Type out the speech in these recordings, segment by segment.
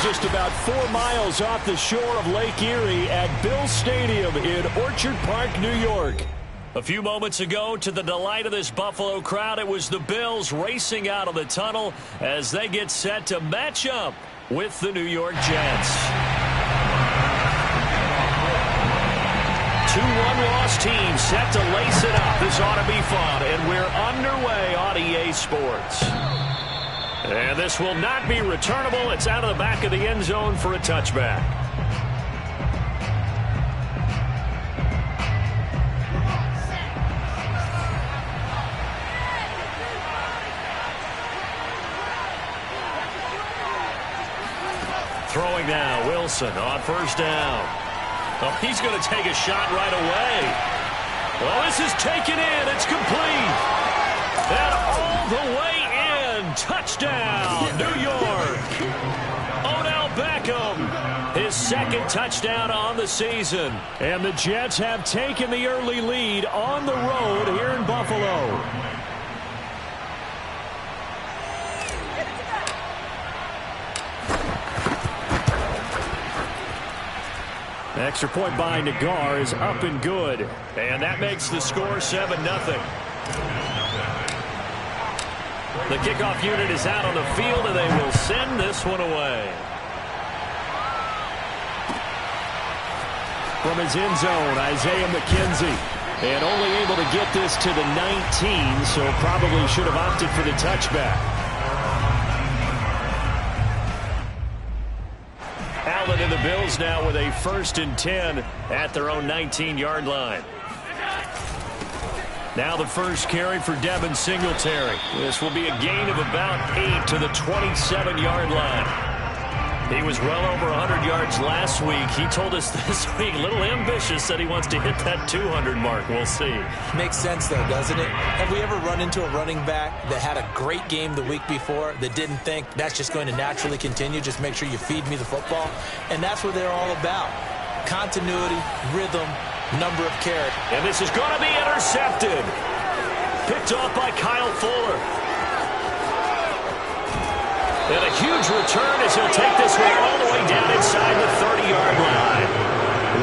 just about 4 miles off the shore of Lake Erie at Bill Stadium in Orchard Park, New York. A few moments ago, to the delight of this Buffalo crowd, it was the Bills racing out of the tunnel as they get set to match up with the New York Jets. 2-1 loss team set to lace it up. This ought to be fun, and we're underway on EA Sports. And this will not be returnable. It's out of the back of the end zone for a touchback. Throwing now, Wilson on first down. Oh, he's going to take a shot right away. Well, this is taken in. It's complete. And all the way in. Touchdown, New York. Odell Beckham, his second touchdown on the season. And the Jets have taken the early lead on the road here in Buffalo. Extra point by Nagar is up and good. And that makes the score 7-0. The kickoff unit is out on the field, and they will send this one away. From his end zone, Isaiah McKenzie. And only able to get this to the 19, so probably should have opted for the touchback. Allen and the Bills now with a 1st and 10 at their own 19-yard line. Now the first carry for Devin Singletary. This will be a gain of about 8 to the 27-yard line. He was well over 100 yards last week. He told us this week, a little ambitious, that he wants to hit that 200 mark. We'll see. Makes sense, though, doesn't it? Have we ever run into a running back that had a great game the week before that didn't think that's just going to naturally continue? Just make sure you feed me the football. And that's what they're all about. Continuity, rhythm, number of carries. And this is going to be intercepted. Picked off by Kyle Fuller. And a huge return as he'll take this one all the way down inside the 30-yard line.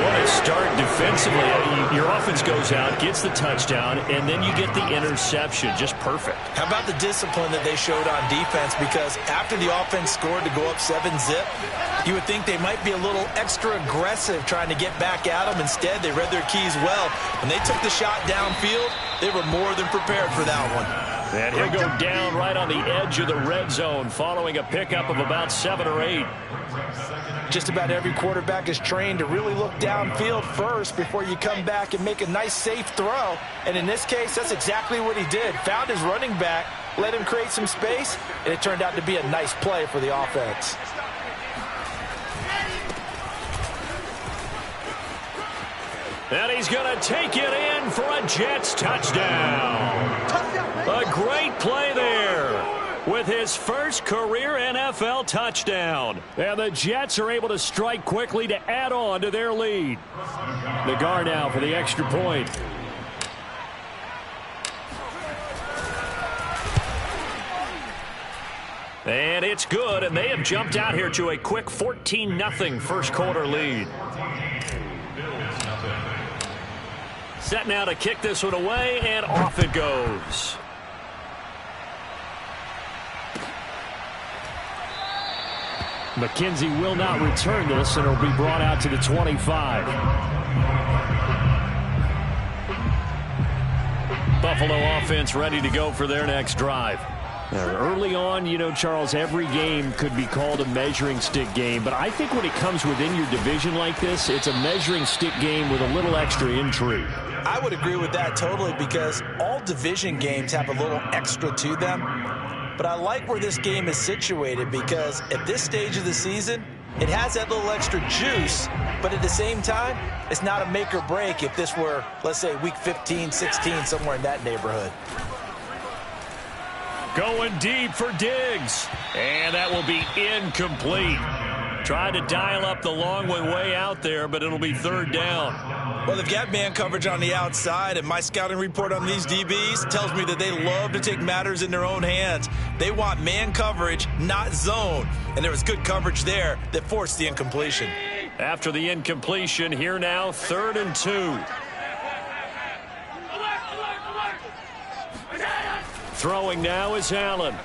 What a start defensively. Your offense goes out, gets the touchdown, and then you get the interception. Just perfect. How about the discipline that they showed on defense? Because after the offense scored to go up 7-zip, you would think they might be a little extra aggressive trying to get back at them. Instead, they read their keys well. When they took the shot downfield, they were more than prepared for that one. And he'll go down right on the edge of the red zone following a pickup of about 7 or 8. Just about every quarterback is trained to really look downfield first before you come back and make a nice, safe throw. And in this case, that's exactly what he did. Found his running back, let him create some space, and it turned out to be a nice play for the offense. And he's going to take it in for a Jets touchdown. A great play there with his first career NFL touchdown. And the Jets are able to strike quickly to add on to their lead. Nagar now for the extra point. And it's good, and they have jumped out here to a quick 14-0 first quarter lead. Set now to kick this one away, and off it goes. McKenzie will not return this, and it'll be brought out to the 25. Buffalo offense ready to go for their next drive. Now, early on, you know, Charles, every game could be called a measuring stick game, but I think when it comes within your division like this, it's a measuring stick game with a little extra intrigue. I would agree with that totally, because all division games have a little extra to them. But I like where this game is situated, because at this stage of the season, it has that little extra juice, but at the same time, it's not a make or break if this were, let's say, week 15, 16, somewhere in that neighborhood. Going deep for Diggs, and that will be incomplete. Tried to dial up the long way out there, but it'll be third down. Well, they've got man coverage on the outside, and my scouting report on these DBs tells me that they love to take matters in their own hands. They want man coverage, not zone. And there was good coverage there that forced the incompletion. After the incompletion, here now, 3rd and 2. Throwing now is Allen.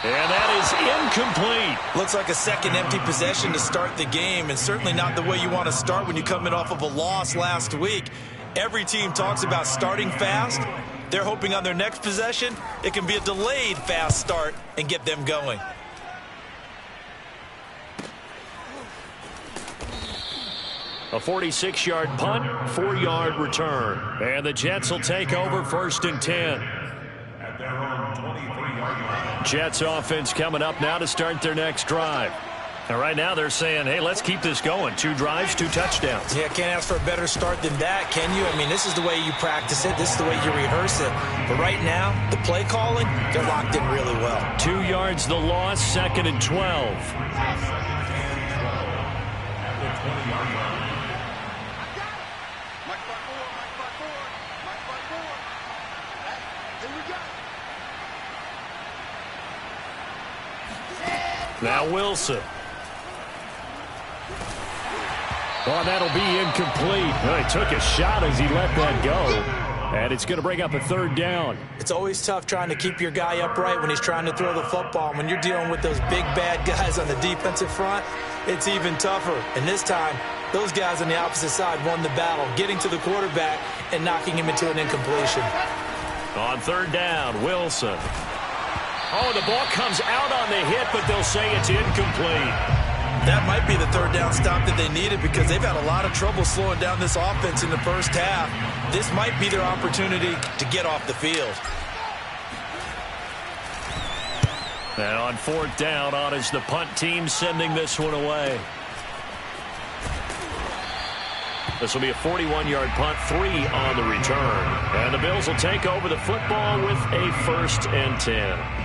And that is incomplete. Looks like a second empty possession to start the game, and certainly not the way you want to start when you're coming off of a loss last week. Every team talks about starting fast. They're hoping on their next possession it can be a delayed fast start and get them going. A 46-yard punt, 4-yard return. And the Jets will take over 1st and 10. At their own 23-yard line. Jets offense coming up now to start their next drive. And right now they're saying, hey, let's keep this going. 2 drives, 2 touchdowns. Yeah, can't ask for a better start than that, can you? I mean, this is the way you practice it. This is the way you rehearse it. But right now, the play calling, they're locked in really well. 2 yards the loss, 2nd and 12. Now Wilson. Oh, that'll be incomplete. Well, he took a shot as he let that go. And it's going to bring up a 3rd down. It's always tough trying to keep your guy upright when he's trying to throw the football. When you're dealing with those big, bad guys on the defensive front, it's even tougher. And this time, those guys on the opposite side won the battle, getting to the quarterback and knocking him into an incompletion. On 3rd down, Wilson. Oh, the ball comes out on the hit, but they'll say it's incomplete. That might be the 3rd down stop that they needed because they've had a lot of trouble slowing down this offense in the first half. This might be their opportunity to get off the field. And on 4th down, on is the punt team sending this one away. This will be a 41-yard punt, 3 on the return. And the Bills will take over the football with a 1st and 10.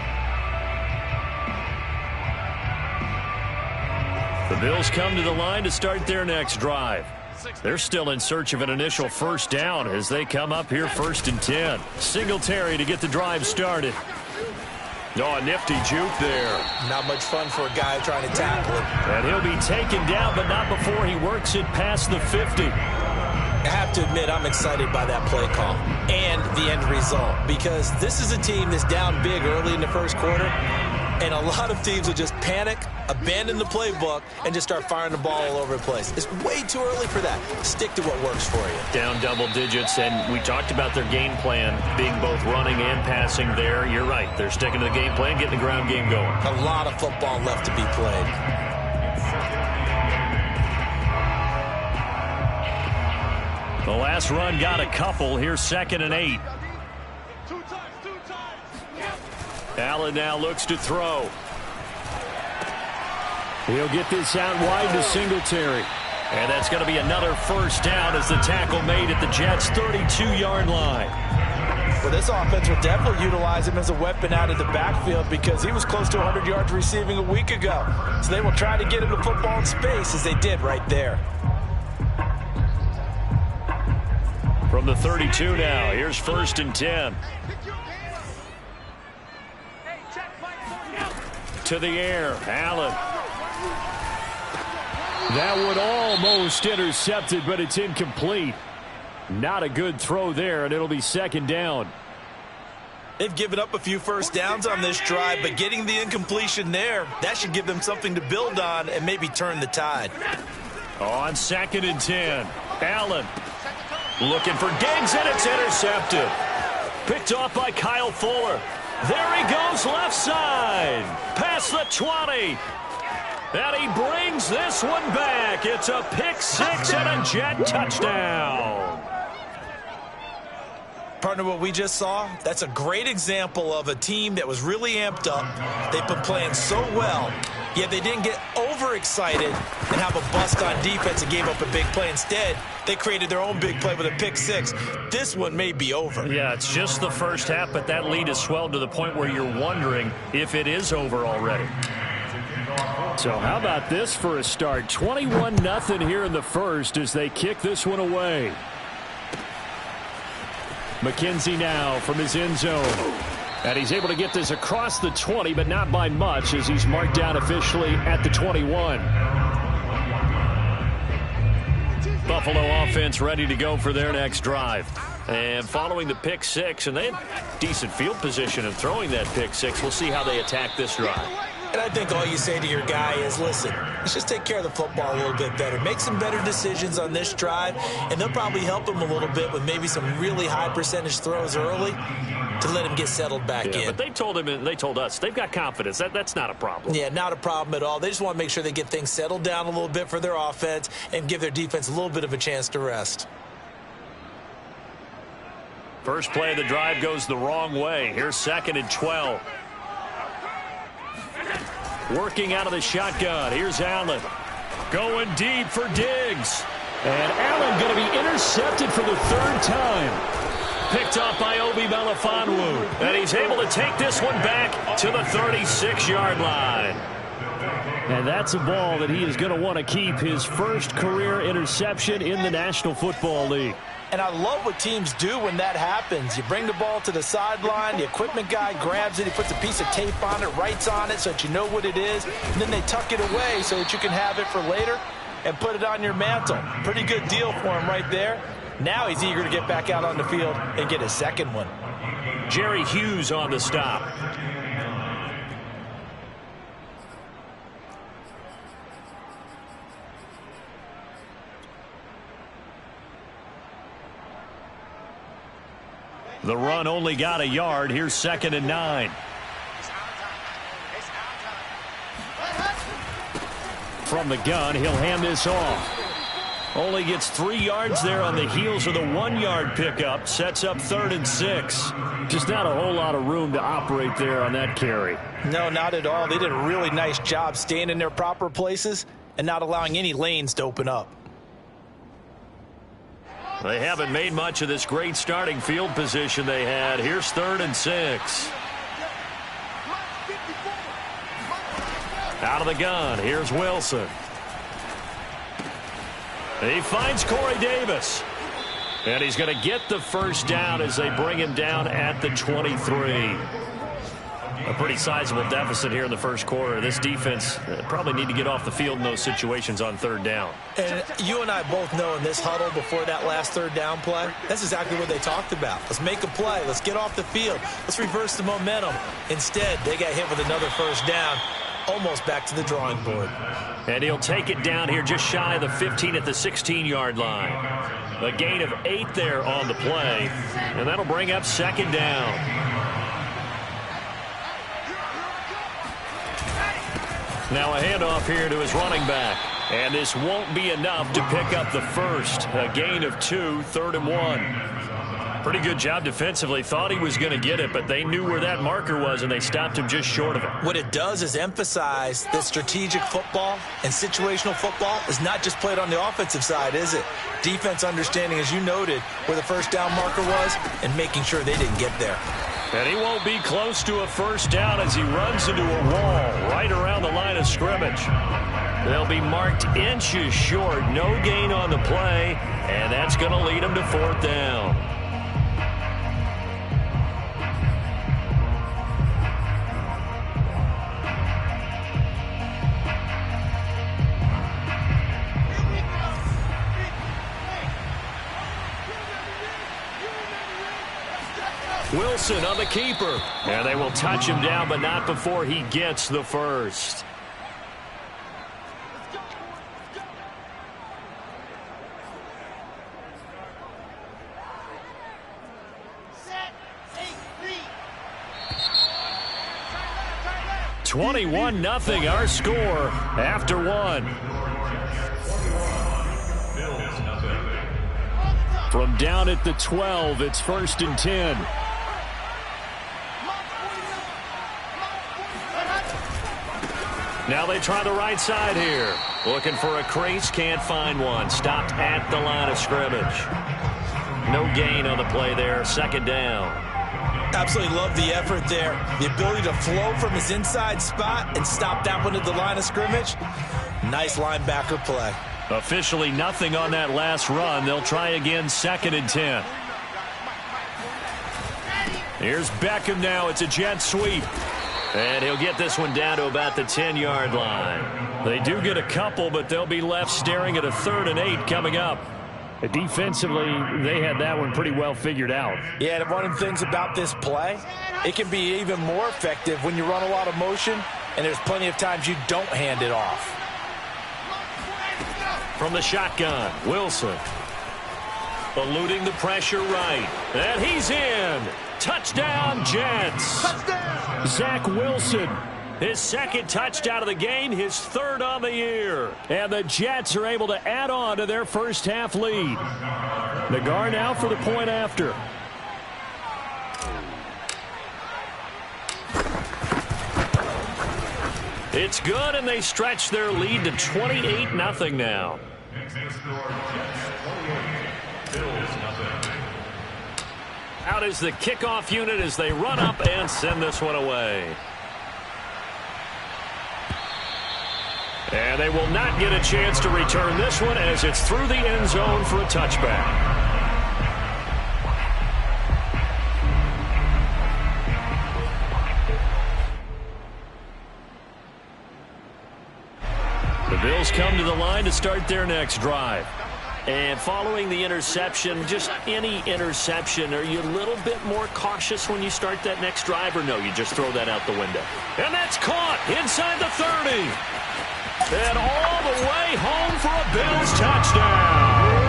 The Bills come to the line to start their next drive. They're still in search of an initial 1st down as they come up here 1st and 10. Singletary to get the drive started. Oh, a nifty juke there. Not much fun for a guy trying to tackle it. And he'll be taken down, but not before he works it past the 50. I have to admit, I'm excited by that play call and the end result because this is a team that's down big early in the first quarter, and a lot of teams will just panic, abandon the playbook, and just start firing the ball all over the place. It's way too early for that. Stick to what works for you. Down double digits, and we talked about their game plan being both running and passing there. You're right. They're sticking to the game plan, getting the ground game going. A lot of football left to be played. The last run got a couple. Here's 2nd and 8. Allen now looks to throw. He'll get this out wide to Singletary. And that's going to be another 1st down as the tackle made at the Jets' 32-yard line. Well, this offense will definitely utilize him as a weapon out of the backfield because he was close to 100 yards receiving a week ago. So they will try to get him the football in space as they did right there. From the 32 now, here's 1st and 10. To the air, Allen. That one almost intercepted, but it's incomplete. Not a good throw there, and it'll be 2nd down. They've given up a few 1st downs on this drive, but getting the incompletion there, that should give them something to build on and maybe turn the tide. On 2nd and 10, Allen. Looking for Diggs, and it's intercepted. Picked off by Kyle Fuller. There he goes, left side. Past the 20. And he brings this one back. It's a pick 6 and a Jet touchdown. Partner, what we just saw, that's a great example of a team that was really amped up. They've been playing so well, Yet they didn't get overexcited and have a bust on defense and gave up a big play. Instead, they created their own big play with a pick six. This one may be over. Yeah, it's just the first half, but that lead has swelled to the point where you're wondering if it is over already. So how about this for a start? 21-0 here in the first as they kick this one away. McKenzie now from his end zone. And he's able to get this across the 20, but not by much as he's marked down officially at the 21. Buffalo offense ready to go for their next drive. And following the pick six, and they have decent field position of throwing that pick six. We'll see how they attack this drive. And I think all you say to your guy is, listen, let's just take care of the football a little bit better. Make some better decisions on this drive, and they'll probably help him a little bit with maybe some really high percentage throws early to let him get settled back in. But they told him and they told us they've got confidence. That's not a problem. Yeah, not a problem at all. They just want to make sure they get things settled down a little bit for their offense and give their defense a little bit of a chance to rest. First play of the drive goes the wrong way. Here's 2nd and 12. Working out of the shotgun. Here's Allen. Going deep for Diggs. And Allen going to be intercepted for the 3rd time. Picked off by Obi Melifonwu. And he's able to take this one back to the 36-yard line. And that's a ball that he is going to want to keep, his first career interception in the National Football League. And I love what teams do when that happens. You bring the ball to the sideline, the equipment guy grabs it, he puts a piece of tape on it, writes on it so that you know what it is, and then they tuck it away so that you can have it for later and put it on your mantle. Pretty good deal for him right there. Now he's eager to get back out on the field and get his second one. Jerry Hughes on the stop. The run only got a yard. Here's 2nd and 9. From the gun, he'll hand this off. Only gets 3 yards there on the heels of the 1-yard pickup. Sets up 3rd and 6. Just not a whole lot of room to operate there on that carry. No, not at all. They did a really nice job staying in their proper places and not allowing any lanes to open up. They haven't made much of this great starting field position they had. Here's 3rd and 6. Out of the gun. Here's Wilson. He finds Corey Davis. And he's going to get the first down as they bring him down at the 23. A pretty sizable deficit here in the first quarter. This defense probably need to get off the field in those situations on 3rd down. And you and I both know in this huddle before that last 3rd down play, that's exactly what they talked about. Let's make a play. Let's get off the field. Let's reverse the momentum. Instead, they got hit with another first down, almost back to the drawing board. And he'll take it down here just shy of the 15 at the 16-yard line. A gain of 8 there on the play, and that'll bring up 2nd down. Now a handoff here to his running back. And this won't be enough to pick up the first. A gain of 2, 3rd and 1. Pretty good job defensively. Thought he was going to get it, but they knew where that marker was, and they stopped him just short of it. What it does is emphasize that strategic football and situational football is not just played on the offensive side, is it? Defense understanding, as you noted, where the first down marker was and making sure they didn't get there. And he won't be close to a first down as he runs into a wall right around the line of scrimmage. They'll be marked inches short. No gain on the play, and that's going to lead him to 4th down. Wilson on the keeper. And they will touch him down, but not before he gets the first. Set, 21-0 our score after 1. From down at the 12, it's 1st and 10. Now they try the right side here. Looking for a crease, can't find one. Stopped at the line of scrimmage. No gain on the play there, second down. Absolutely love the effort there. The ability to flow from his inside spot and stop that one at the line of scrimmage. Nice linebacker play. Officially nothing on that last run. They'll try again, 2nd and 10. Here's Beckham now. It's a jet sweep. And he'll get this one down to about the 10-yard line. They do get a couple, but they'll be left staring at a 3rd and 8 coming up. Defensively, they had that one pretty well figured out. Yeah, and one of the things about this play, it can be even more effective when you run a lot of motion, and there's plenty of times you don't hand it off. From the shotgun, Wilson. Eluding the pressure right. And he's in. Touchdown, Jets. Touchdown. Zach Wilson. His 2nd touchdown of the game, his 3rd on the year. And the Jets are able to add on to their first half lead. Nagar now for the point after. It's good, and they stretch their lead to 28-0 now. Out is the kickoff unit as they run up and send this one away. And they will not get a chance to return this one as it's through the end zone for a touchback. The Bills come to the line to start their next drive. And following the interception, just any interception, are you a little bit more cautious when you start that next drive, or no, you just throw that out the window? And that's caught inside the 30. And all the way home for a Bills touchdown.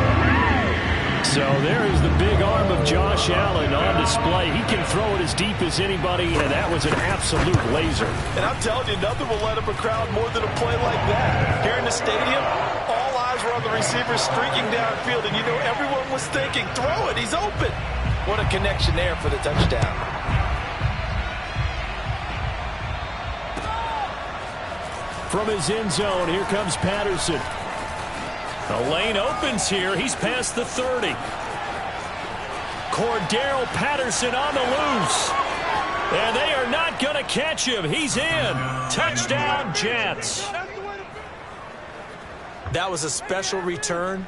So there is the big arm of Josh Allen on display. He can throw it as deep as anybody, and that was an absolute laser. And I'm telling you, nothing will let up a crowd more than a play like that. Here in the stadium, all eyes were on the receiver streaking downfield, and you know everyone was thinking, throw it, he's open. What a connection there for the touchdown. From his end zone, here comes Patterson. The lane opens here. He's past the 30. Cordero Patterson on the loose. And they are not going to catch him. He's in. Touchdown, Jets. That was a special return,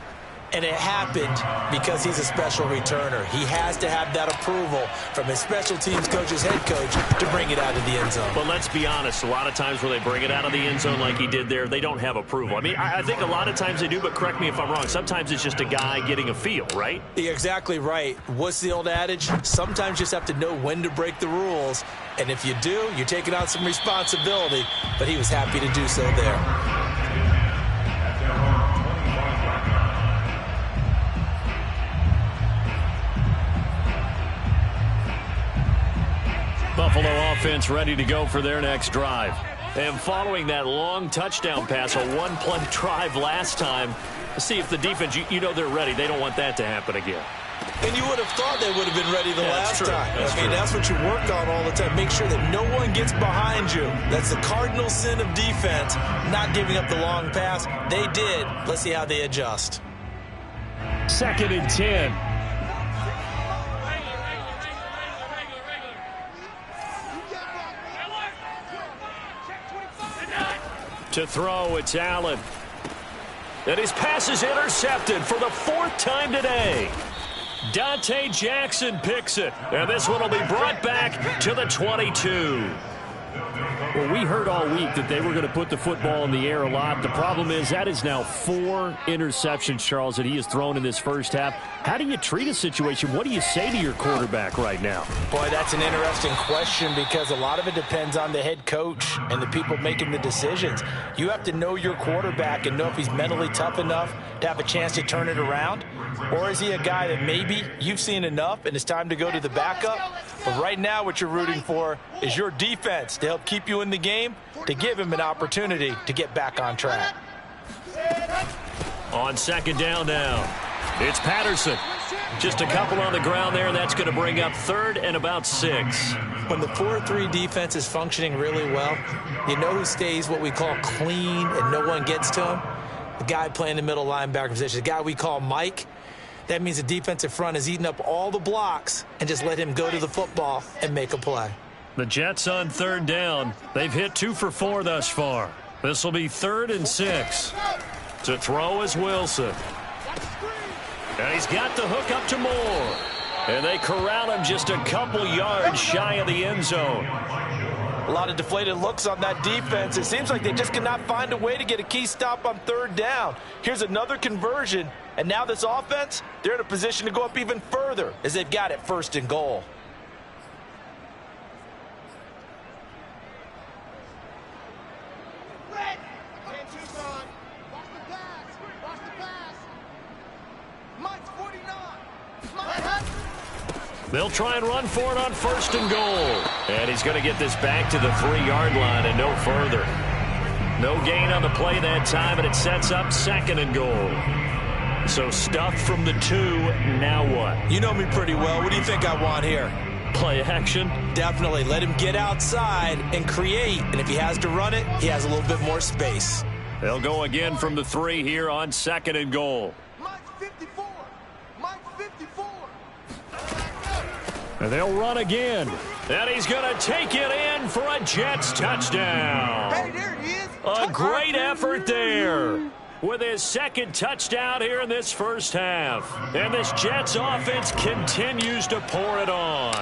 and it happened because he's a special returner. He has to have that approval from his special teams coach's head coach to bring it out of the end zone. But let's be honest, a lot of times when they bring it out of the end zone like he did there, they don't have approval. I mean, I think a lot of times they do, but correct me if I'm wrong. Sometimes it's just a guy getting a feel, right? You're exactly right. What's the old adage? Sometimes you just have to know when to break the rules, and if you do, you're taking on some responsibility, but he was happy to do so there. Buffalo offense ready to go for their next drive. And following that long touchdown pass, a one-play drive last time, see if the defense, you know they're ready. They don't want that to happen again. And you would have thought they would have been ready the last time. That's what you work on all the time. Make sure that no one gets behind you. That's the cardinal sin of defense, not giving up the long pass. They did. Let's see how they adjust. 2nd and 10. To throw, it's Allen. And his pass is intercepted for the 4th time today. Dante Jackson picks it. And this one will be brought back to the 22. Well, we heard all week that they were going to put the football in the air a lot. The problem is that is now 4 interceptions, Charles, that he has thrown in this first half. How do you treat a situation? What do you say to your quarterback right now? Boy, that's an interesting question because a lot of it depends on the head coach and the people making the decisions. You have to know your quarterback and know if he's mentally tough enough to have a chance to turn it around. Or is he a guy that maybe you've seen enough and it's time to go to the backup? But right now what you're rooting for is your defense to help keep you in the game, to give him an opportunity to get back on track. On 2nd down now, it's Patterson. Just a couple on the ground there, and that's going to bring up third and about 6. When the 4-3 defense is functioning really well, you know who stays what we call clean and no one gets to him? The guy playing the middle linebacker position, the guy we call Mike. That means the defensive front is eating up all the blocks and just let him go to the football and make a play. The Jets on third down. They've hit 2 for 4 thus far. This will be 3rd and 6. To throw is Wilson. And he's got the hook up to Moore. And they corral him just a couple yards shy of the end zone. A lot of deflated looks on that defense. It seems like they just cannot find a way to get a key stop on third down. Here's another conversion. And now this offense, they're in a position to go up even further as they've got it 1st and goal. They'll try and run for it on 1st and goal. And he's going to get this back to the 3-yard line and no further. No gain on the play that time, and it sets up 2nd and goal. So stuffed from the 2, now what? You know me pretty well. What do you think I want here? Play action? Definitely. Let him get outside and create. And if he has to run it, he has a little bit more space. They'll go again from the 3 here on 2nd and goal. And they'll run again. And he's going to take it in for a Jets touchdown. Hey, there he is. A great effort there with his 2nd touchdown here in this first half. And this Jets offense continues to pour it on.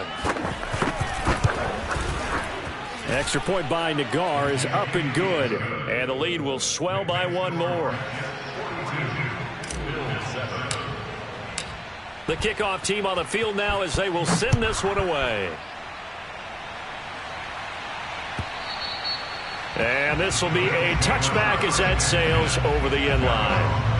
Extra point by Nagar is up and good. And the lead will swell by 1 more. The kickoff team on the field now as they will send this one away. And this will be a touchback as that sails over the end line.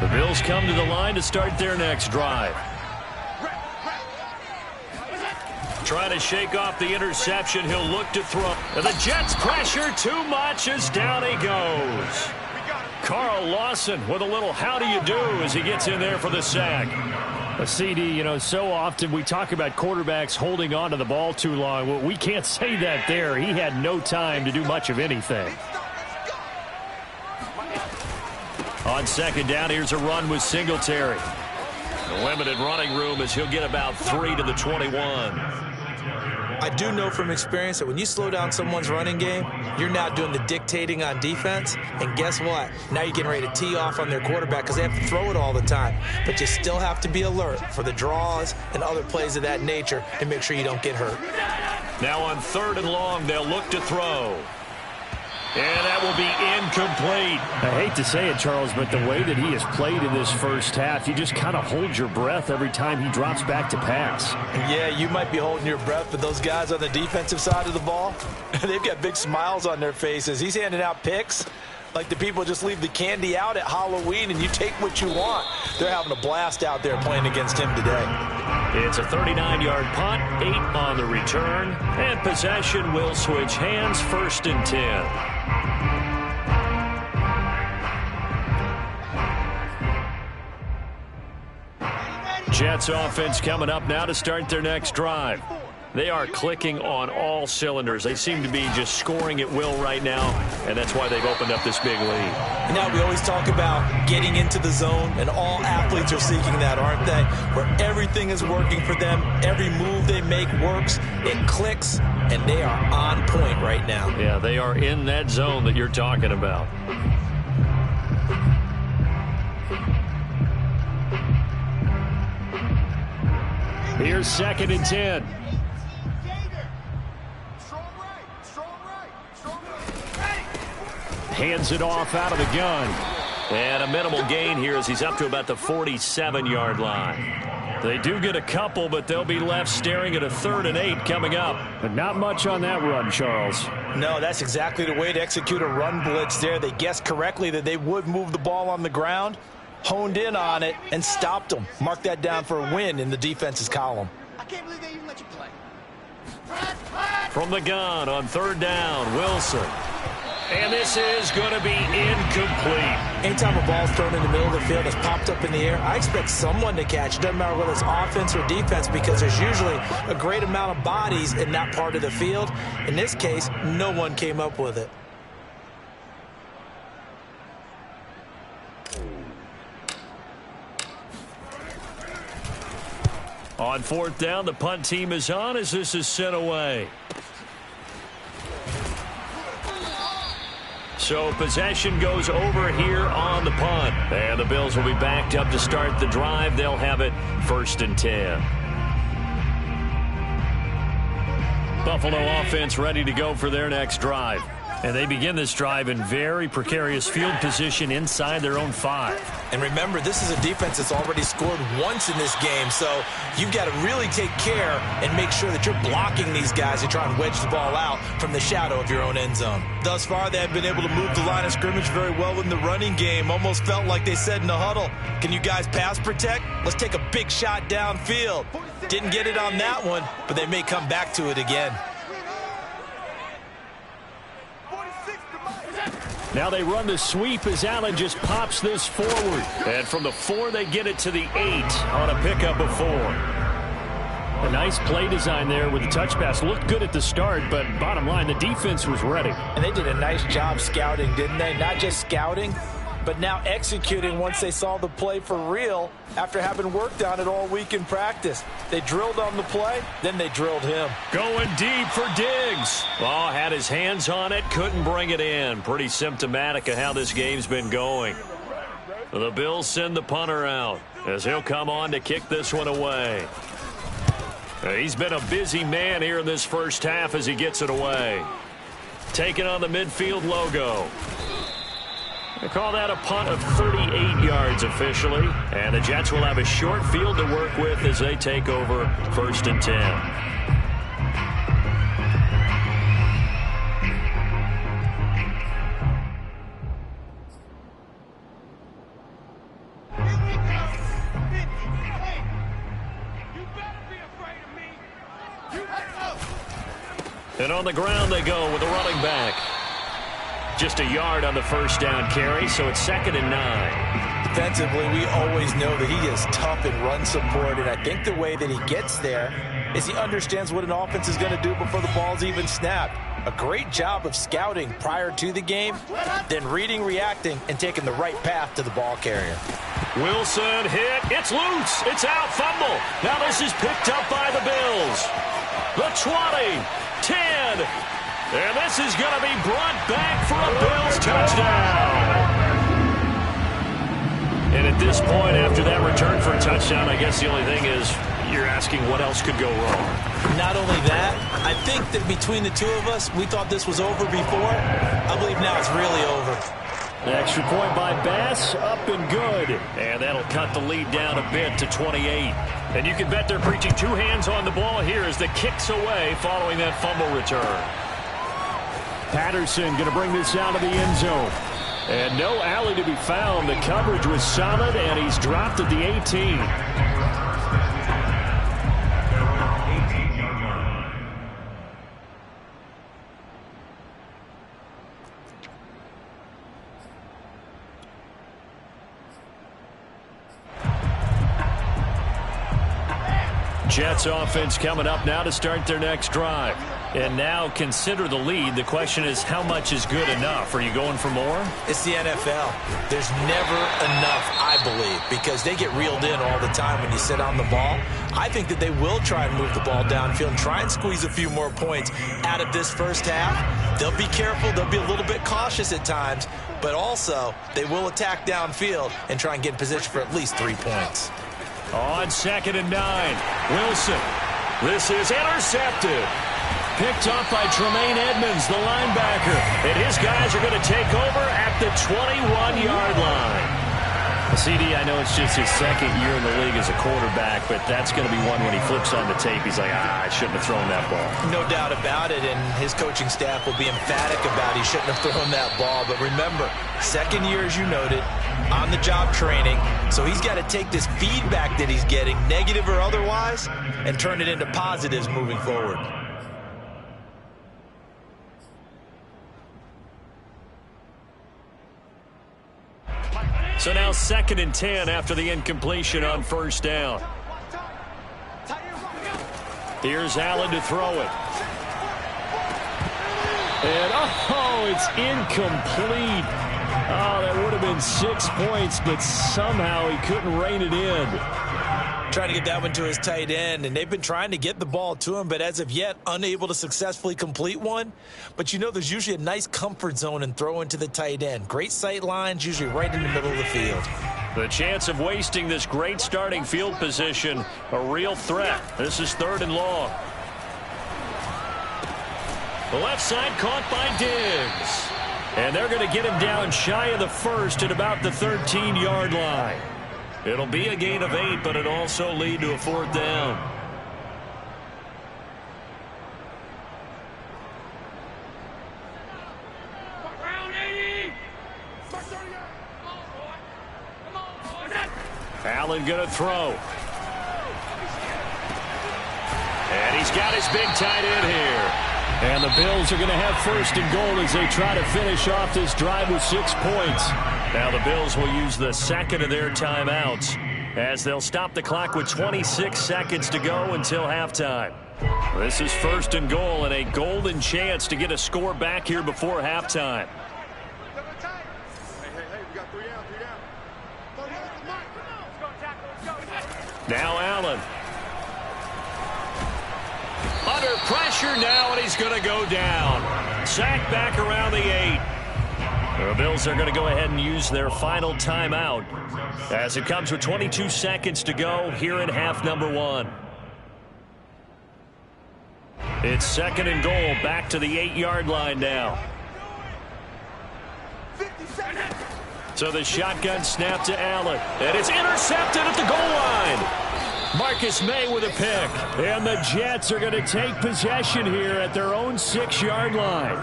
The Bills come to the line to start their next drive. Trying to shake off the interception. He'll look to throw. And the Jets pressure too much as down he goes. Carl Lawson with a little how do you do as he gets in there for the sack. A CD, you know, so often we talk about quarterbacks holding on to the ball too long. Well, we can't say that there. He had no time to do much of anything. On 2nd down, here's a run with Singletary. The limited running room as he'll get about 3 to the 21. I do know from experience that when you slow down someone's running game, you're now doing the dictating on defense. And guess what? Now you're getting ready to tee off on their quarterback because they have to throw it all the time. But you still have to be alert for the draws and other plays of that nature to make sure you don't get hurt. Now on 3rd and long, they'll look to throw. And that will be incomplete. I hate to say it, Charles, but the way that he has played in this first half, you just kind of hold your breath every time he drops back to pass. Yeah, you might be holding your breath, but those guys on the defensive side of the ball, they've got big smiles on their faces. He's handing out picks like the people just leave the candy out at Halloween and you take what you want. They're having a blast out there playing against him today. It's a 39-yard punt, 8 on the return, and possession will switch hands, 1st and 10. Jets offense coming up now to start their next drive. They are clicking on all cylinders. They seem to be just scoring at will right now, and that's why they've opened up this big lead. And now we always talk about getting into the zone, and all athletes are seeking that, aren't they? Where everything is working for them, every move they make works, it clicks, and they are on point right now. Yeah, they are in that zone that you're talking about. Here's 2nd and 10. Hands it off out of the gun. And a minimal gain here as he's up to about the 47-yard line. They do get a couple, but they'll be left staring at a 3rd and 8 coming up. But not much on that run, Charles. No, that's exactly the way to execute a run blitz there. They guessed correctly that they would move the ball on the ground, honed in on it, and stopped them. Mark that down for a win in the defense's column. I can't believe they even let you play. From the gun on 3rd down, Wilson. And this is going to be incomplete. Anytime a ball's thrown in the middle of the field that's popped up in the air, I expect someone to catch. It doesn't matter whether it's offense or defense, because there's usually a great amount of bodies in that part of the field. In this case, no one came up with it. On 4th down, the punt team is on as this is sent away. So possession goes over here on the punt. And the Bills will be backed up to start the drive. They'll have it 1st and 10. Buffalo offense ready to go for their next drive. And they begin this drive in very precarious field position inside their own 5. And remember, this is a defense that's already scored once in this game, so you've got to really take care and make sure that you're blocking these guys to try and wedge the ball out from the shadow of your own end zone. Thus far, they have been able to move the line of scrimmage very well in the running game. Almost felt like they said in the huddle, can you guys pass protect? Let's take a big shot downfield. Didn't get it on that one, but they may come back to it again. Now they run the sweep as Allen just pops this forward. And from the 4, they get it to the 8 on a pickup of 4. A nice play design there with the touch pass. Looked good at the start, but bottom line, the defense was ready. And they did a nice job scouting, didn't they? Not just scouting, but now executing once they saw the play for real after having worked on it all week in practice. They drilled on the play, then they drilled him. Going deep for Diggs. Oh, had his hands on it, couldn't bring it in. Pretty symptomatic of how this game's been going. The Bills send the punter out as he'll come on to kick this one away. He's been a busy man here in this first half as he gets it away. Taking on the midfield logo. They call that a punt of 38 yards officially. And the Jets will have a short field to work with as they take over 1st and 10. And on the ground they go with a running back. Just a yard on the 1st down carry, so it's 2nd and 9. Defensively, we always know that he is tough in run support, and I think the way that he gets there is he understands what an offense is going to do before the ball's even snapped. A great job of scouting prior to the game, then reading, reacting, and taking the right path to the ball carrier. Wilson hit. It's loose. It's out. Fumble. Now this is picked up by the Bills. The 20, 10. And this is going to be brought back for a Bills touchdown. And at this point, after that return for a touchdown, I guess the only thing is you're asking what else could go wrong. Not only that, I think that between the two of us, we thought this was over before. I believe now it's really over. The extra point by Bass, up and good. And that'll cut the lead down a bit to 28. And you can bet they're preaching 2 hands on the ball here as the kick's away following that fumble return. Patterson going to bring this out of the end zone. And no alley to be found. The coverage was solid, and he's dropped at the 18. Jets offense coming up now to start their next drive. And now consider the lead. The question is, how much is good enough? Are you going for more? It's the NFL. There's never enough, I believe, because they get reeled in all the time when you sit on the ball. I think that they will try and move the ball downfield and try and squeeze a few more points out of this first half. They'll be careful. They'll be a little bit cautious at times, but also they will attack downfield and try and get in position for at least 3 points. On 2nd and 9, Wilson. This is intercepted. Picked up by Tremaine Edmonds, the linebacker. And his guys are going to take over at the 21-yard line. CD, I know it's just his 2nd year in the league as a quarterback, but that's going to be one when he flips on the tape. He's like, I shouldn't have thrown that ball. No doubt about it, and his coaching staff will be emphatic about he shouldn't have thrown that ball. But remember, 2nd year, as you noted, on-the-job training. So he's got to take this feedback that he's getting, negative or otherwise, and turn it into positives moving forward. 2nd and 10 after the incompletion on first down. Here's Allen to throw it. And, it's incomplete. Oh, that would have been 6 points, but somehow he couldn't rein it in. Trying to get that one to his tight end, and they've been trying to get the ball to him, but as of yet, unable to successfully complete one. But you know there's usually a nice comfort zone in throwing to the tight end. Great sight lines, usually right in the middle of the field. The chance of wasting this great starting field position, a real threat. This is 3rd and long. The left side caught by Diggs. And they're going to get him down shy of the first at about the 13-yard line. It'll be a gain of 8, but it'll also lead to a 4th down. Allen going to throw. And he's got his big tight end here. And the Bills are going to have 1st and goal as they try to finish off this drive with 6 points. Now the Bills will use the 2nd of their timeouts as they'll stop the clock with 26 seconds to go until halftime. This is 1st and goal and a golden chance to get a score back here before halftime. Now Allen. Under pressure now, and he's going to go down. Sacked back around the 8. The Bills are going to go ahead and use their final timeout as it comes with 22 seconds to go here in half number 1. It's 2nd and goal, back to the 8-yard line now. So the shotgun snap to Allen, and it's intercepted at the goal line. Marcus May with a pick, and the Jets are going to take possession here at their own 6-yard line.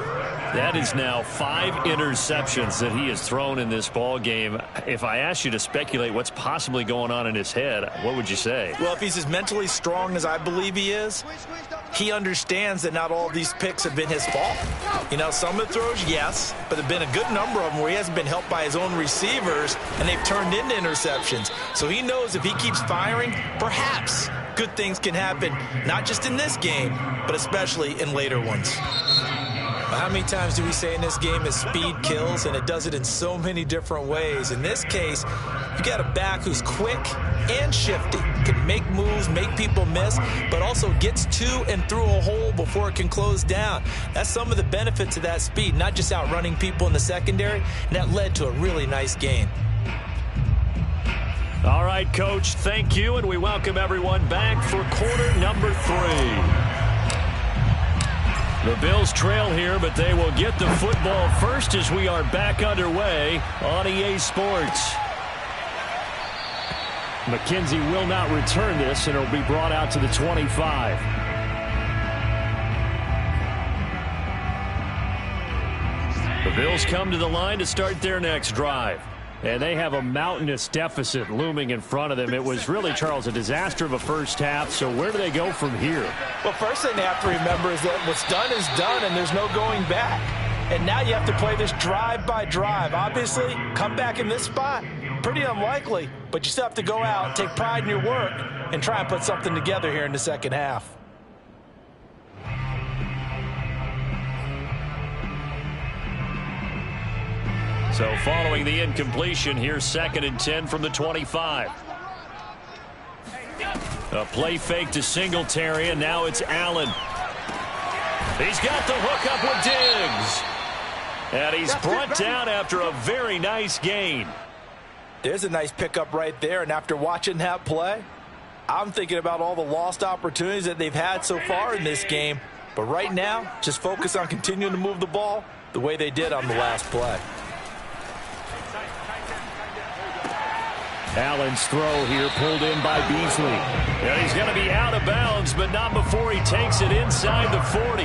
That is now 5 interceptions that he has thrown in this ball game. If I asked you to speculate what's possibly going on in his head, what would you say? Well, if he's as mentally strong as I believe he is, he understands that not all of these picks have been his fault. You know, some of the throws, yes, but there have been a good number of them where he hasn't been helped by his own receivers, and they've turned into interceptions. So he knows if he keeps firing, perhaps good things can happen, not just in this game, but especially in later ones. How many times do we say in this game is speed kills, and it does it in so many different ways. In this case, you got a back who's quick and shifty, can make moves, make people miss, but also gets to and through a hole before it can close down. That's some of the benefits of that speed, not just outrunning people in the secondary, and that led to a really nice game. All right, Coach, thank you, and we welcome everyone back for quarter number 3. The Bills trail here, but they will get the football first as we are back underway on EA Sports. McKenzie will not return this, and it'll be brought out to the 25. The Bills come to the line to start their next drive. And they have a mountainous deficit looming in front of them. It was really, Charles, a disaster of a first half. So where do they go from here? Well, first thing they have to remember is that what's done is done, and there's no going back. And now you have to play this drive by drive. Obviously, come back in this spot, pretty unlikely. But you still have to go out, take pride in your work, and try and put something together here in the second half. So following the incompletion, here's 2nd and 10 from the 25. A play fake to Singletary, and now it's Allen. He's got the hook up with Diggs. And he's brought down after a very nice gain. There's a nice pickup right there, and after watching that play, I'm thinking about all the lost opportunities that they've had so far in this game. But right now, just focus on continuing to move the ball the way they did on the last play. Allen's throw here pulled in by Beasley. And he's going to be out of bounds, but not before he takes it inside the 40.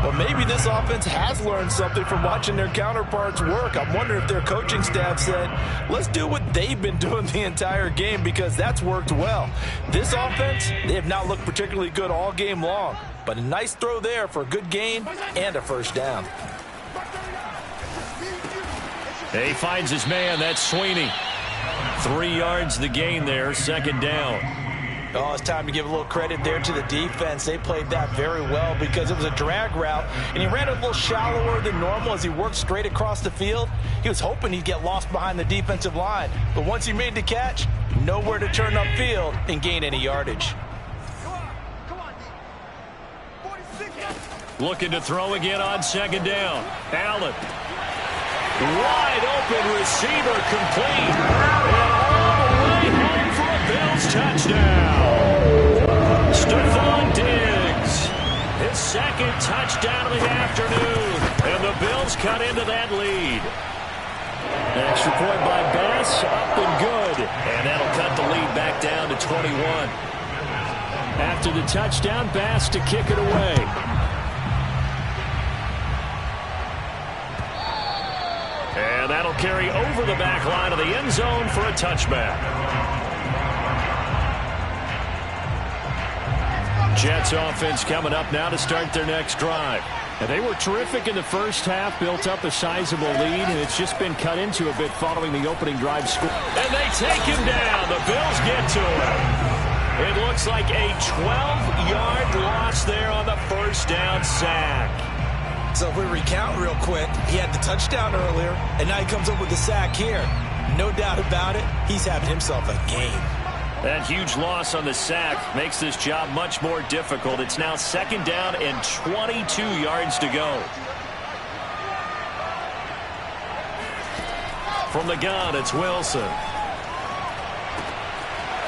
Well, maybe this offense has learned something from watching their counterparts work. I'm wondering if their coaching staff said, let's do what they've been doing the entire game, because that's worked well. This offense, they have not looked particularly good all game long, but a nice throw there for a good gain and a first down. He finds his man. That's Sweeney. 3 yards the gain there, second down. Oh, it's time to give a little credit there to the defense. They played that very well because it was a drag route, and he ran a little shallower than normal as he worked straight across the field. He was hoping he'd get lost behind the defensive line, but once he made the catch, nowhere to turn upfield and gain any yardage. Looking to throw again on second down. Allen. Wide open receiver complete. And all the way home for a Bills touchdown. Stephon Diggs. His second touchdown of the afternoon. And the Bills cut into that lead. An extra point by Bass, up and good. And that'll cut the lead back down to 21. After the touchdown, Bass to kick it away. And that'll carry over the back line of the end zone for a touchback. Jets offense coming up now to start their next drive. And they were terrific in the first half, built up a sizable lead, and it's just been cut into a bit following the opening drive score. And they take him down. The Bills get to him. It looks like a 12-yard loss there on the first down sack. So if we recount real quick, he had the touchdown earlier, and now he comes up with the sack here. No doubt about it, he's having himself a game. That huge loss on the sack makes this job much more difficult. It's now second down and 22 yards to go. From the gun, it's Wilson.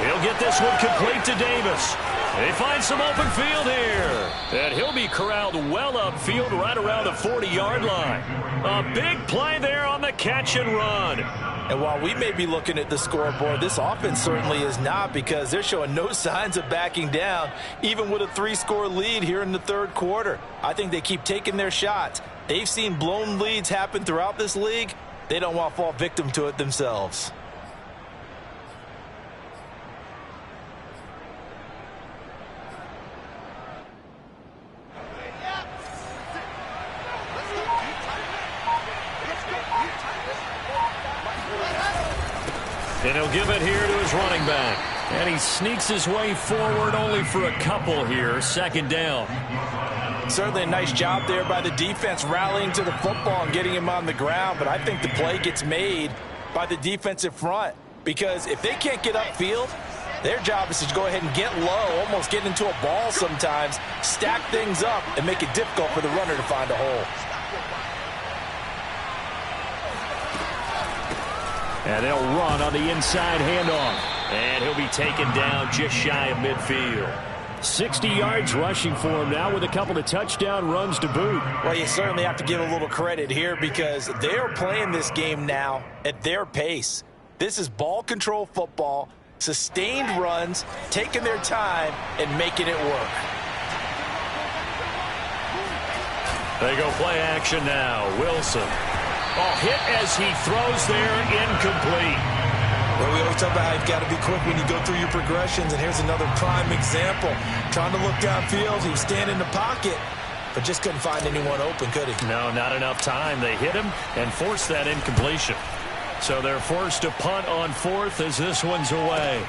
He'll get this one complete to Davis. They find some open field here. And he'll be corralled well upfield right around the 40-yard line. A big play there on the catch and run. And while we may be looking at the scoreboard, this offense certainly is not, because they're showing no signs of backing down, even with a 3-score lead here in the third quarter. I think they keep taking their shots. They've seen blown leads happen throughout this league. They don't want to fall victim to it themselves. And he'll give it here to his running back. And he sneaks his way forward only for a couple here. Second down. Certainly a nice job there by the defense rallying to the football and getting him on the ground. But I think the play gets made by the defensive front, because if they can't get upfield, their job is to go ahead and get low, almost get into a ball sometimes, stack things up, and make it difficult for the runner to find a hole. And they'll run on the inside handoff. And he'll be taken down just shy of midfield. 60 yards rushing for him now with a couple of touchdown runs to boot. Well, you certainly have to give a little credit here, because they are playing this game now at their pace. This is ball control football, sustained runs, taking their time, and making it work. They go play action now. Wilson. Oh, hit as he throws there, incomplete. Well, we always talk about how you've got to be quick when you go through your progressions, and here's another prime example. Trying to look downfield, he was standing in the pocket, but just couldn't find anyone open, could he? No, not enough time. They hit him and forced that incompletion. So they're forced to punt on fourth as this one's away.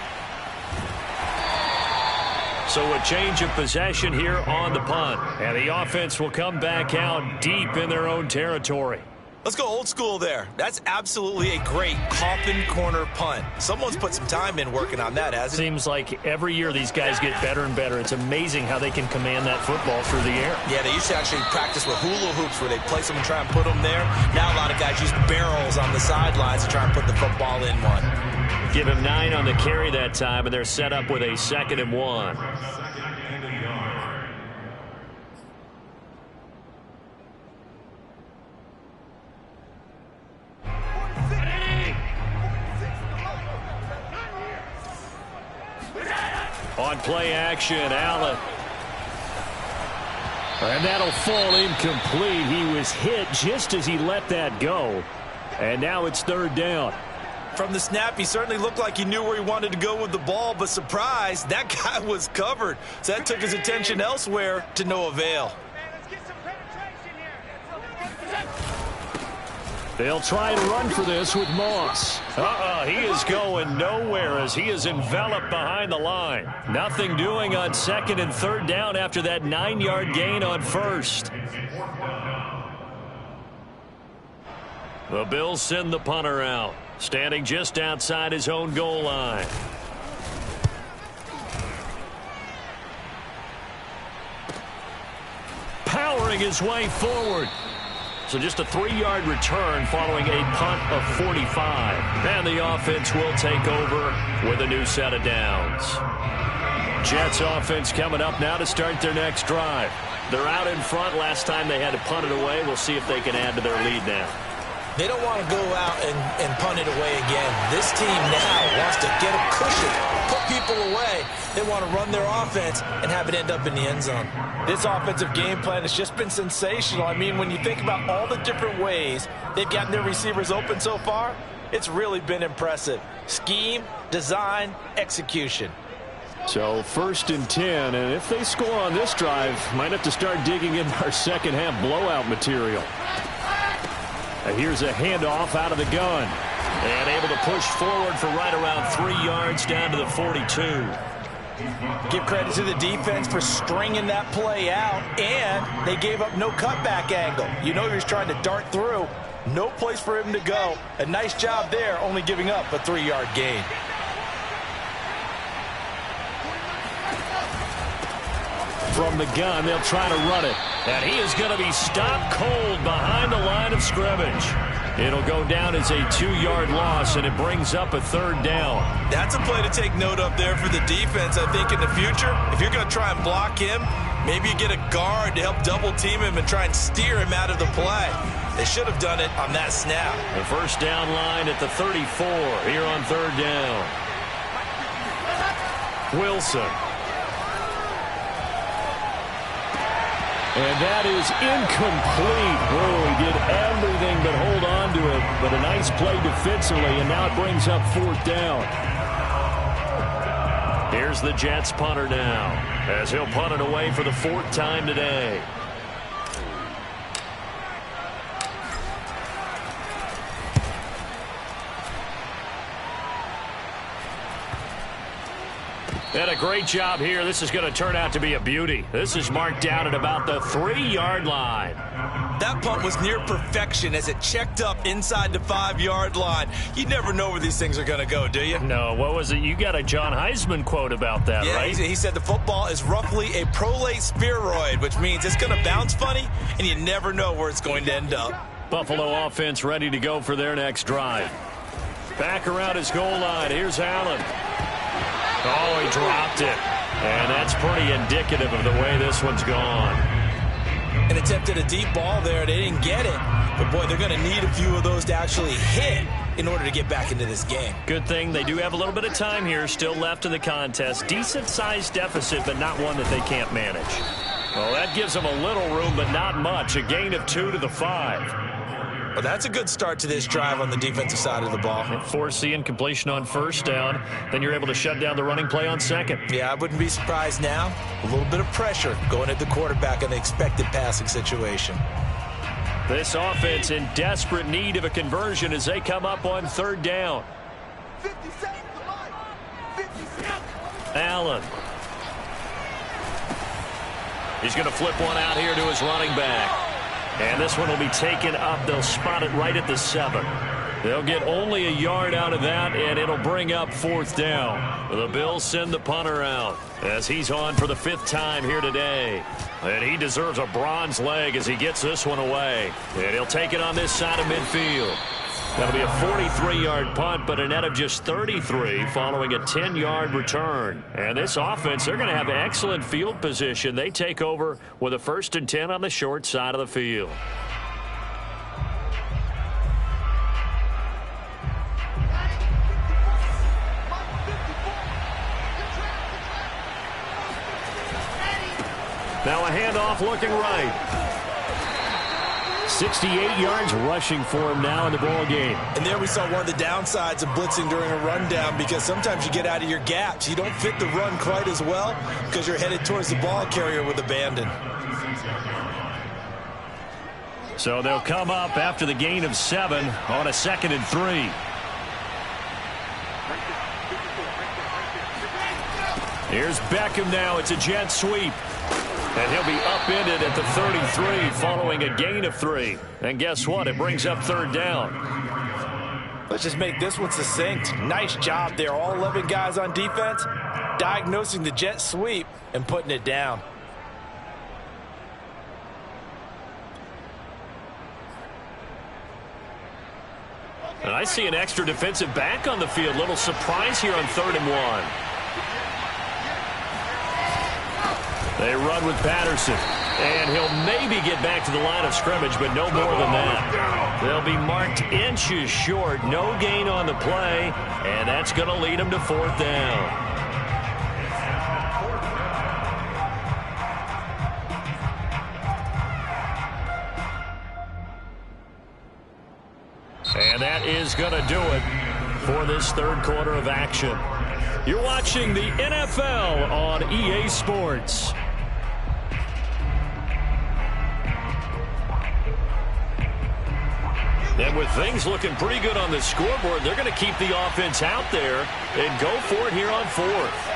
So a change of possession here on the punt. And the offense will come back out deep in their own territory. Let's go old school there. That's absolutely a great coffin corner punt. Someone's put some time in working on that, hasn't it? Seems like every year these guys get better and better. It's amazing how they can command that football through the air. Yeah, they used to actually practice with hula hoops where they place them and try and put them there. Now a lot of guys use barrels on the sidelines to try and put the football in one. Give him 9 on the carry that time, and they're set up with a 2nd and 1. On play action, Allen. And that'll fall incomplete. He was hit just as he let that go. And now it's third down. From the snap, he certainly looked like he knew where he wanted to go with the ball, but surprise, that guy was covered. So that took his attention elsewhere to no avail. They'll try and run for this with Moss. He is going nowhere as he is enveloped behind the line. Nothing doing on 2nd and 3rd down after that 9-yard gain on 1st. The Bills send the punter out, standing just outside his own goal line. Powering his way forward. So just a 3-yard return following a punt of 45. And the offense will take over with a new set of downs. Jets offense coming up now to start their next drive. They're out in front. Last time they had to punt it away. We'll see if they can add to their lead now. They don't want to go out and punt it away again. This team now wants to get a cushion, put people away. They want to run their offense and have it end up in the end zone. This offensive game plan has just been sensational. I mean, when you think about all the different ways they've gotten their receivers open so far, it's really been impressive. Scheme, design, execution. So 1st and 10, and if they score on this drive, might have to start digging in our second half blowout material. Here's a handoff out of the gun. And able to push forward for right around 3 yards down to the 42. Give credit to the defense for stringing that play out, and they gave up no cutback angle. You know he was trying to dart through. No place for him to go. A nice job there, only giving up a 3-yard gain. From the gun, they'll try to run it. And he is going to be stopped cold behind the line of scrimmage. It'll go down as a 2-yard loss, and it brings up a 3rd down. That's a play to take note of there for the defense, I think, in the future. If you're going to try and block him, maybe you get a guard to help double-team him and try and steer him out of the play. They should have done it on that snap. The 1st down line at the 34 here on 3rd down. Wilson. And that is incomplete. Whoa, he did everything but hold on to it. But a nice play defensively, and now it brings up 4th down. Here's the Jets punter now, as he'll punt it away for the 4th time today. And a great job here. This is going to turn out to be a beauty. This is marked down at about the 3-yard line. That punt was near perfection as it checked up inside the 5-yard line. You never know where these things are going to go, do you? No, what was it? You got a John Heisman quote about that, right? Yeah, he said the football is roughly a prolate spheroid, which means it's going to bounce funny, and you never know where it's going to end up. Buffalo offense ready to go for their next drive. Back around his goal line. Here's Allen. Oh, he dropped it. And that's pretty indicative of the way this one's gone. An attempt at a deep ball there. They didn't get it. But, boy, they're going to need a few of those to actually hit in order to get back into this game. Good thing they do have a little bit of time here still left in the contest. Decent-sized deficit, but not one that they can't manage. Well, that gives them a little room, but not much. A gain of 2 to the 5. Well, that's a good start to this drive on the defensive side of the ball. Force the incompletion on 1st down. Then you're able to shut down the running play on 2nd. Yeah, I wouldn't be surprised now. A little bit of pressure going at the quarterback in the expected passing situation. This offense in desperate need of a conversion as they come up on 3rd down. 50 seconds to line. 50 seconds. Allen. He's going to flip one out here to his running back. And this one will be taken up. They'll spot it right at the 7. They'll get only a yard out of that, and it'll bring up 4th down. The Bills send the punter out as he's on for the 5th time here today. And he deserves a bronze leg as he gets this one away. And he'll take it on this side of midfield. That'll be a 43-yard punt, but a net of just 33 following a 10-yard return. And this offense, they're going to have excellent field position. They take over with a 1st and 10 on the short side of the field. Now a handoff looking right. 68 yards rushing for him now in the ball game. And there we saw one of the downsides of blitzing during a rundown, because sometimes you get out of your gaps. You don't fit the run quite as well because you're headed towards the ball carrier with abandon. So they'll come up after the gain of 7 on a 2nd and 3. Here's Beckham now. It's a jet sweep. And he'll be upended at the 33 following a gain of 3. And guess what? It brings up 3rd down. Let's just make this one succinct. Nice job there. All 11 guys on defense diagnosing the jet sweep and putting it down. And I see an extra defensive back on the field. Little surprise here on 3rd and 1. They run with Patterson. And he'll maybe get back to the line of scrimmage, but no more than that. They'll be marked inches short. No gain on the play. And that's going to lead them to 4th down. And that is going to do it for this 3rd quarter of action. You're watching the NFL on EA Sports. And with things looking pretty good on the scoreboard, they're going to keep the offense out there and go for it here on 4th.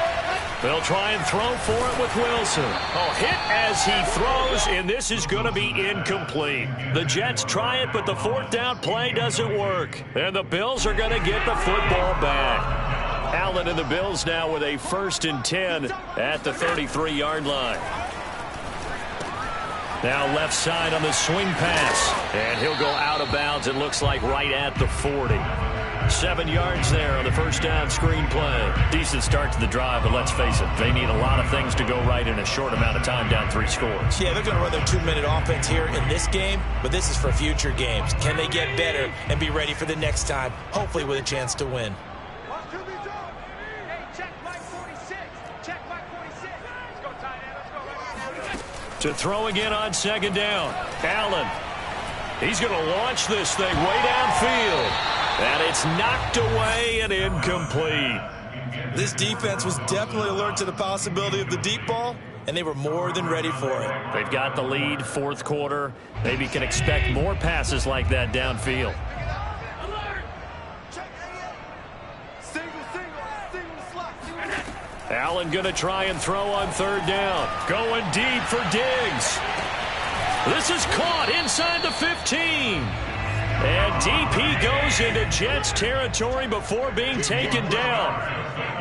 They'll try and throw for it with Wilson. Oh, hit as he throws, and this is going to be incomplete. The Jets try it, but the 4th down play doesn't work. And the Bills are going to get the football back. Allen and the Bills now with a 1st and 10 at the 33-yard line. Now left side on the swing pass. And he'll go out of bounds, it looks like right at the 40. 7 yards there on the 1st down screen play. Decent start to the drive, but let's face it, they need a lot of things to go right in a short amount of time, down 3 scores. Yeah, they're going to run their 2-minute offense here in this game, but this is for future games. Can they get better and be ready for the next time, hopefully with a chance to win? To throw again on 2nd down. Allen. He's going to launch this thing way downfield. And it's knocked away and incomplete. This defense was definitely alert to the possibility of the deep ball, and they were more than ready for it. They've got the lead, 4th quarter. Maybe can expect more passes like that downfield. Allen going to try and throw on 3rd down. Going deep for Diggs. This is caught inside the 15. And deep he goes into Jets territory before being taken down.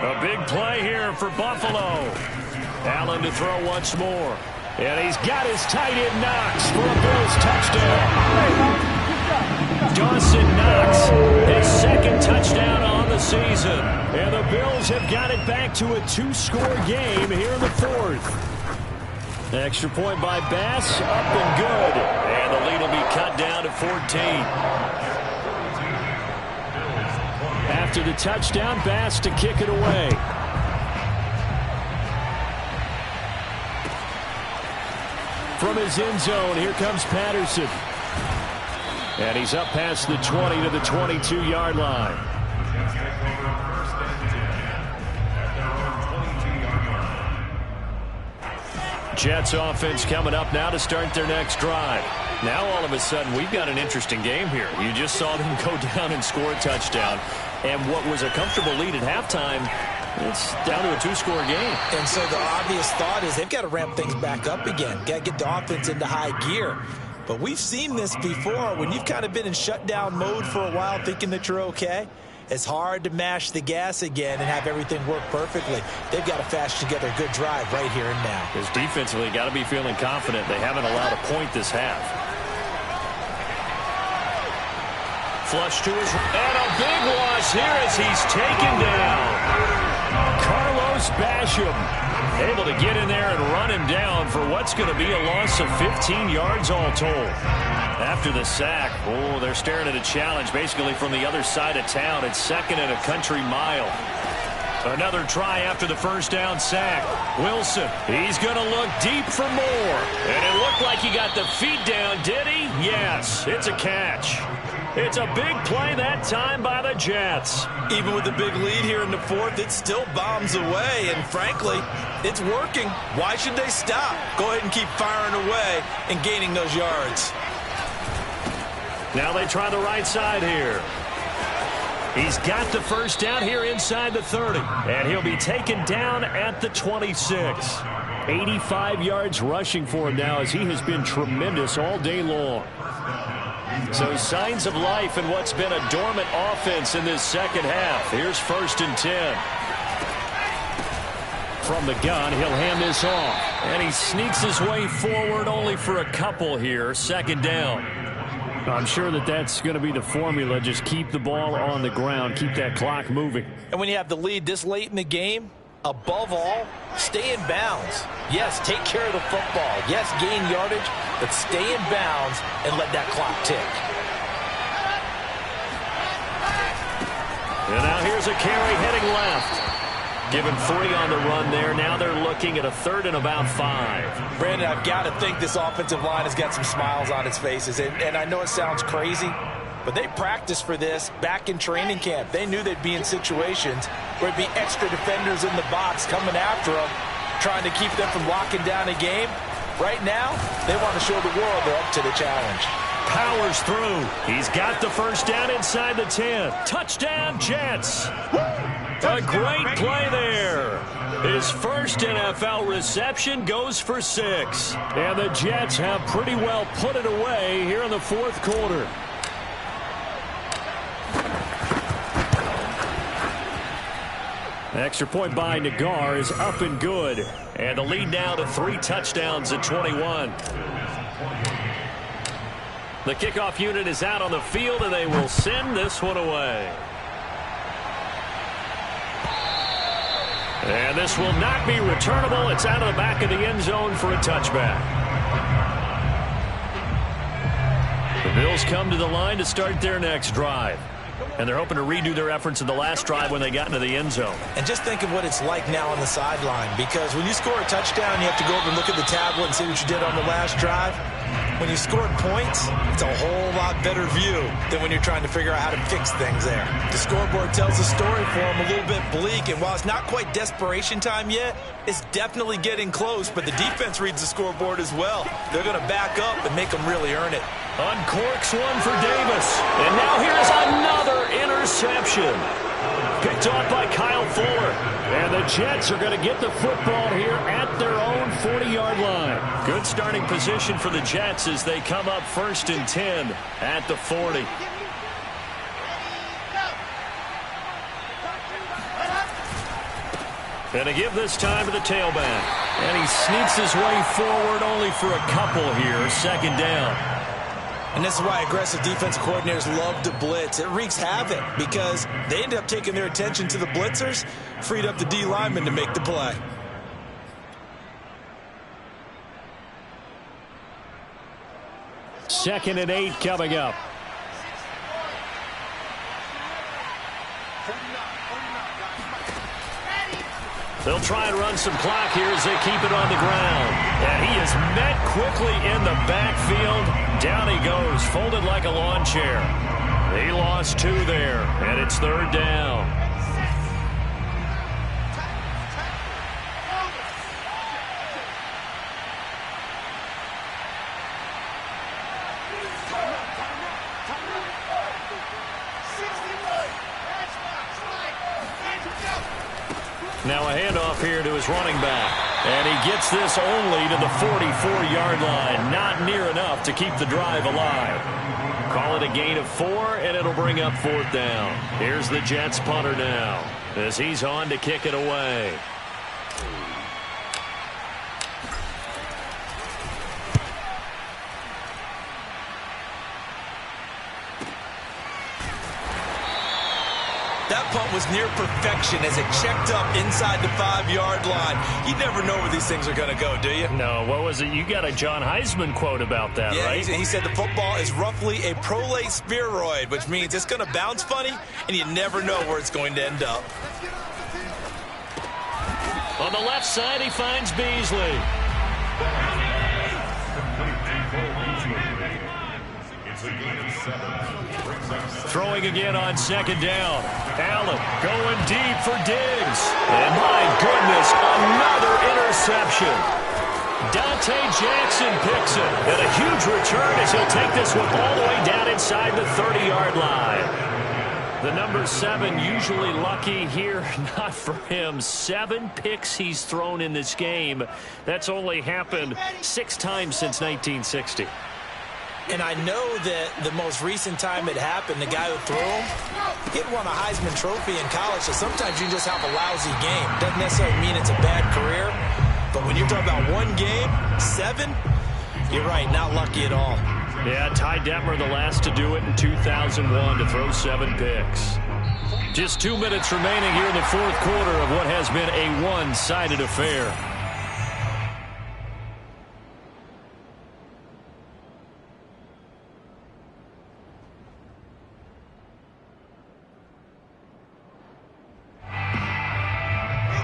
A big play here for Buffalo. Allen to throw once more. And he's got his tight end Knox for a Bills touchdown. Dawson Knox, his 2nd touchdown on the season. And the Bills have got it back to a 2-score game here in the 4th. Extra point by Bass, up and good. And the lead will be cut down to 14. After the touchdown, Bass to kick it away. From his end zone, here comes Patterson. And he's up past the 20 to the 22-yard line. Jets offense coming up now to start their next drive. Now all of a sudden we've got an interesting game here. You just saw them go down and score a touchdown. And what was a comfortable lead at halftime, it's down to a 2-score game. And so the obvious thought is they've got to ramp things back up again. Got to get the offense into high gear. But we've seen this before. When you've kind of been in shutdown mode for a while thinking that you're okay, it's hard to mash the gas again and have everything work perfectly. They've got to fashion together a good drive right here and now. Because defensively, got to be feeling confident. They haven't allowed a point this half. Flush to his... And a big loss here as he's taken down. Carlos Basham able to get in there and run him down for what's going to be a loss of 15 yards all told. After the sack, oh, they're staring at a challenge basically from the other side of town. It's 2nd and a country mile. Another try after the 1st down sack. Wilson, he's going to look deep for more. And it looked like he got the feet down, did he? Yes, it's a catch. It's a big play that time by the Jets. Even with the big lead here in the 4th, it still bombs away. And frankly, it's working. Why should they stop? Go ahead and keep firing away and gaining those yards. Now they try the right side here. He's got the first down here inside the 30. And he'll be taken down at the 26. 85 yards rushing for him now as he has been tremendous all day long. So signs of life in what's been a dormant offense in this second half. Here's 1st and 10. From the gun, he'll hand this off. And he sneaks his way forward only for a couple here. 2nd down. I'm sure that that's going to be the formula. Just keep the ball on the ground. Keep that clock moving. And when you have the lead this late in the game, above all, stay in bounds. Yes, take care of the football. Yes, gain yardage, but stay in bounds and let that clock tick. And now here's a carry heading left. Given 3 on the run there. Now they're looking at a 3rd and about 5. Brandon, I've got to think this offensive line has got some smiles on its faces. And I know it sounds crazy, but they practiced for this back in training camp. They knew they'd be in situations where it'd be extra defenders in the box coming after them, trying to keep them from locking down a game. Right now, they want to show the world they're up to the challenge. Powers through. He's got the first down inside the 10. Touchdown, Jets. A great play there. His first NFL reception goes for 6. And the Jets have pretty well put it away here in the 4th quarter. Extra point by Nagar is up and good. And the lead now to 3 touchdowns at 21. The kickoff unit is out on the field, and they will send this one away. And this will not be returnable. It's out of the back of the end zone for a touchback. The Bills come to the line to start their next drive. And they're hoping to redo their efforts in the last drive when they got into the end zone. And just think of what it's like now on the sideline, because when you score a touchdown, you have to go over and look at the tablet and see what you did on the last drive. When you scored points, it's a whole lot better view than when you're trying to figure out how to fix things there. The scoreboard tells a story for them, a little bit bleak, and while it's not quite desperation time yet, it's definitely getting close, but the defense reads the scoreboard as well. They're going to back up and make them really earn it. Uncorks one for Davis. And now here's another interception. Picked off by Kyle Fuller. And the Jets are going to get the football here at their own 40-yard line. Good starting position for the Jets as they come up 1st and 10 at the 40. And to give this time to the tailback. And he sneaks his way forward only for a couple here. 2nd down. And this is why aggressive defensive coordinators love to blitz. It wreaks havoc because they end up taking their attention to the blitzers, freed up the D lineman to make the play. Second and 8 coming up. They'll try and run some clock here as they keep it on the ground. And he is met quickly in the backfield. Down he goes, folded like a lawn chair. He lost 2 there, and it's 3rd down. Now a handoff here to his running back. And he gets this only to the 44-yard line. Not near enough to keep the drive alive. Call it a gain of 4, and it'll bring up 4th down. Here's the Jets punter now as he's on to kick it away. That punt was near perfection as it checked up inside the 5-yard line. You never know where these things are going to go, do you? No, what was it? You got a John Heisman quote about that, right? Yeah, he said the football is roughly a prolate spheroid, which means it's going to bounce funny, and you never know where it's going to end up. On the left side, he finds Beasley. Throwing again on 2nd down. Allen going deep for Diggs. And my goodness, another interception. Dante Jackson picks it. And a huge return as he'll take this one all the way down inside the 30-yard line. The number 7 usually lucky here, not for him. 7 picks he's thrown in this game. That's only happened 6 times since 1960. And I know that the most recent time it happened, the guy who threw him, he won a Heisman Trophy in college, so sometimes you just have a lousy game. Doesn't necessarily mean it's a bad career, but when you're talking about one game, 7, you're right, not lucky at all. Yeah, Ty Detmer the last to do it in 2001 to throw 7 picks. Just 2 minutes remaining here in the fourth quarter of what has been a one-sided affair.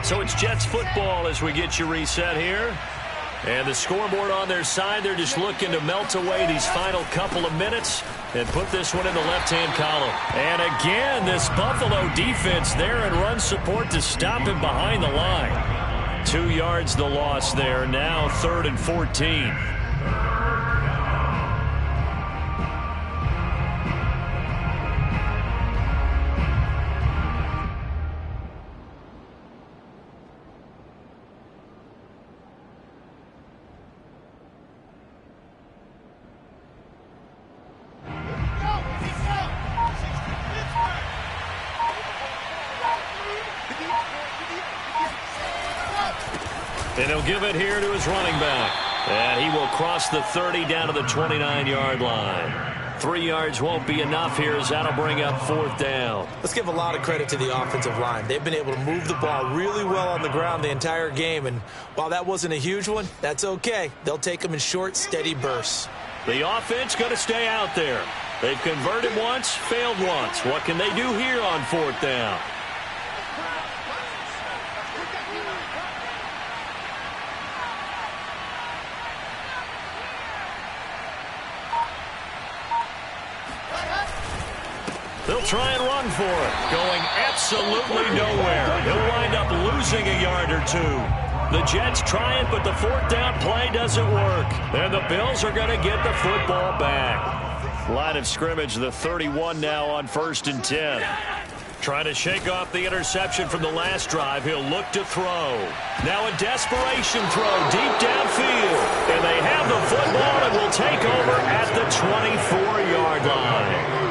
So it's Jets football as we get you reset here. And the scoreboard on their side, they're just looking to melt away these final couple of minutes and put this one in the left-hand column. And again, this Buffalo defense there and run support to stop him behind the line. 2 yards the loss there. Now 3rd and 14. And he'll give it here to his running back. And he will cross the 30 down to the 29-yard line. 3 yards won't be enough here as that'll bring up 4th down. Let's give a lot of credit to the offensive line. They've been able to move the ball really well on the ground the entire game. And while that wasn't a huge one, that's okay. They'll take them in short, steady bursts. The offense going to stay out there. They've converted once, failed once. What can they do here on 4th down? They'll try and run for it. Going absolutely nowhere. He'll wind up losing a yard or 2. The Jets try it, but the 4th down play doesn't work. And the Bills are going to get the football back. Line of scrimmage, the 31 now on 1st and 10. Trying to shake off the interception from the last drive. He'll look to throw. Now a desperation throw deep downfield. And they have the football and will take over at the 24-yard line.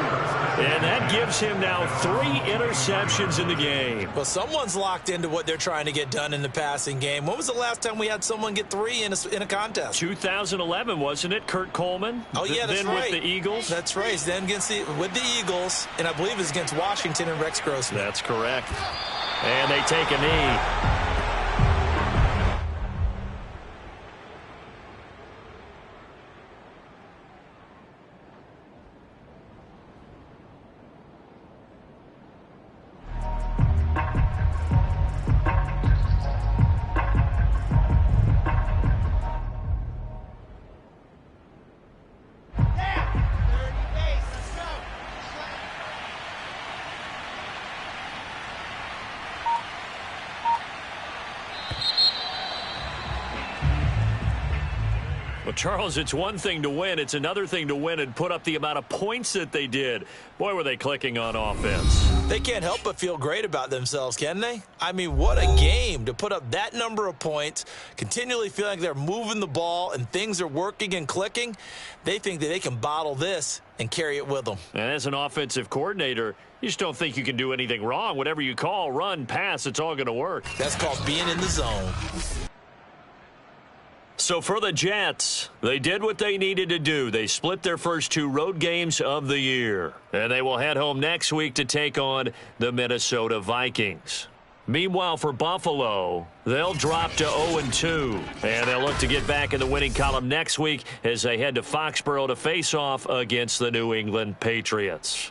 And that gives him now 3 interceptions in the game. Well, someone's locked into what they're trying to get done in the passing game. When was the last time we had someone get 3 in a contest? 2011, wasn't it? Kurt Coleman? Oh, yeah, that's then right. With the Eagles? That's right. Then with the Eagles, and I believe it was against Washington and Rex Grossman. That's correct. And they take a knee. Well, Charles, it's one thing to win. It's another thing to win and put up the amount of points that they did. Boy, were they clicking on offense. They can't help but feel great about themselves, can they? I mean, what a game to put up that number of points, continually feeling like they're moving the ball and things are working and clicking. They think that they can bottle this and carry it with them. And as an offensive coordinator, you just don't think you can do anything wrong. Whatever you call, run, pass, it's all going to work. That's called being in the zone. So for the Jets, they did what they needed to do. They split their first 2 road games of the year. And they will head home next week to take on the Minnesota Vikings. Meanwhile, for Buffalo, they'll drop to 0-2. And they'll look to get back in the winning column next week as they head to Foxborough to face off against the New England Patriots.